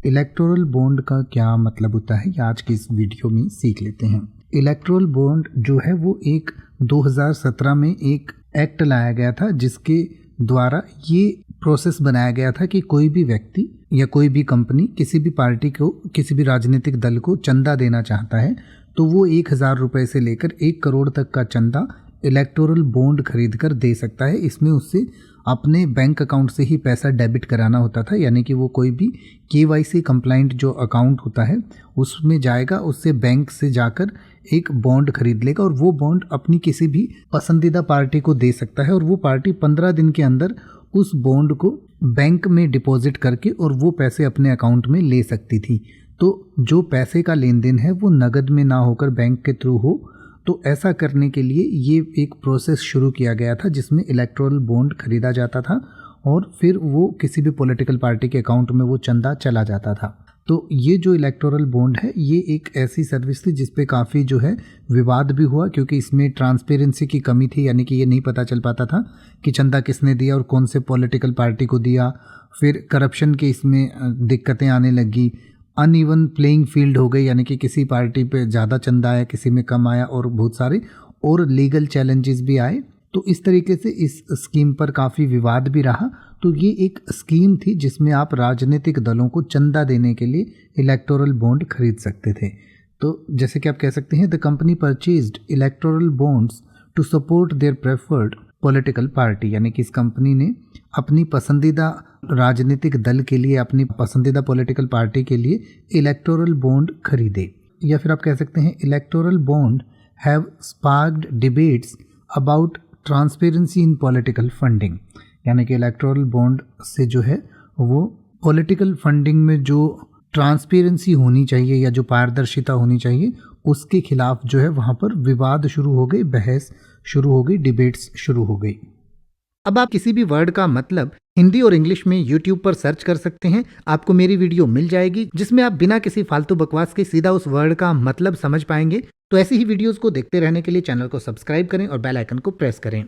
Electoral bond का क्या मतलब होता है, ये आज की इस वीडियो में सीख लेते हैं। इलेक्टोरल बॉन्ड जो है वो एक 2017 में एक एक्ट लाया गया था, जिसके द्वारा ये प्रोसेस बनाया गया था कि कोई भी व्यक्ति या कोई भी कंपनी किसी भी पार्टी को, किसी भी राजनीतिक दल को चंदा देना चाहता है तो वो 1000 रुपये से लेकर 1 करोड़ तक का चंदा इलेक्टोरल बॉन्ड खरीद कर दे सकता है। इसमें उससे अपने बैंक अकाउंट से ही पैसा डेबिट कराना होता था, यानी कि वो कोई भी KYC कंप्लाइंट जो अकाउंट होता है उसमें जाएगा, उससे बैंक से जाकर एक बॉन्ड खरीद लेगा और वो बॉन्ड अपनी किसी भी पसंदीदा पार्टी को दे सकता है और वो पार्टी 15 दिन के अंदर उस बॉन्ड को बैंक में डिपॉजिट करके और वो पैसे अपने अकाउंट में ले सकती थी। तो जो पैसे का लेन देन है वो नगद में ना होकर बैंक के थ्रू हो, तो ऐसा करने के लिए ये एक प्रोसेस शुरू किया गया था जिसमें इलेक्टोरल बॉन्ड खरीदा जाता था और फिर वो किसी भी पॉलिटिकल पार्टी के अकाउंट में वो चंदा चला जाता था। तो ये जो इलेक्टोरल बॉन्ड है ये एक ऐसी सर्विस थी जिस पे काफ़ी जो है विवाद भी हुआ, क्योंकि इसमें ट्रांसपेरेंसी की कमी थी, यानी कि ये नहीं पता चल पाता था कि चंदा किसने दिया और कौन से पॉलिटिकल पार्टी को दिया। फिर करप्शन के इसमें दिक्कतें आने लगी, अनइवन प्लेइंग फील्ड हो गई, यानी कि किसी पार्टी पे ज़्यादा चंदा आया, किसी में कम आया और बहुत सारे और लीगल चैलेंजेस भी आए। तो इस तरीके से इस स्कीम पर काफ़ी विवाद भी रहा। तो ये एक स्कीम थी जिसमें आप राजनीतिक दलों को चंदा देने के लिए इलेक्टोरल बॉन्ड खरीद सकते थे। तो जैसे कि आप कह सकते हैं, the company purchased electoral bonds to support their preferred political party, यानी कि इस कंपनी ने अपनी पसंदीदा राजनीतिक दल के लिए, अपनी पसंदीदा पॉलिटिकल पार्टी के लिए इलेक्टोरल बॉन्ड खरीदे। या फिर आप कह सकते हैं, electoral bond have sparked debates about transparency in political funding, यानी कि इलेक्टोरल बॉन्ड से जो है वो पॉलिटिकल फंडिंग में जो ट्रांसपेरेंसी होनी चाहिए या जो पारदर्शिता होनी चाहिए उसके खिलाफ जो है वहाँ पर विवाद शुरू हो गए, बहस शुरू हो गई, डिबेट्स शुरू हो गई। अब आप किसी भी वर्ड का मतलब हिंदी और इंग्लिश में YouTube पर सर्च कर सकते हैं, आपको मेरी वीडियो मिल जाएगी जिसमें आप बिना किसी फालतू बकवास के सीधा उस वर्ड का मतलब समझ पाएंगे। तो ऐसी ही वीडियोस को देखते रहने के लिए चैनल को सब्सक्राइब करें और बेल आइकन को प्रेस करें।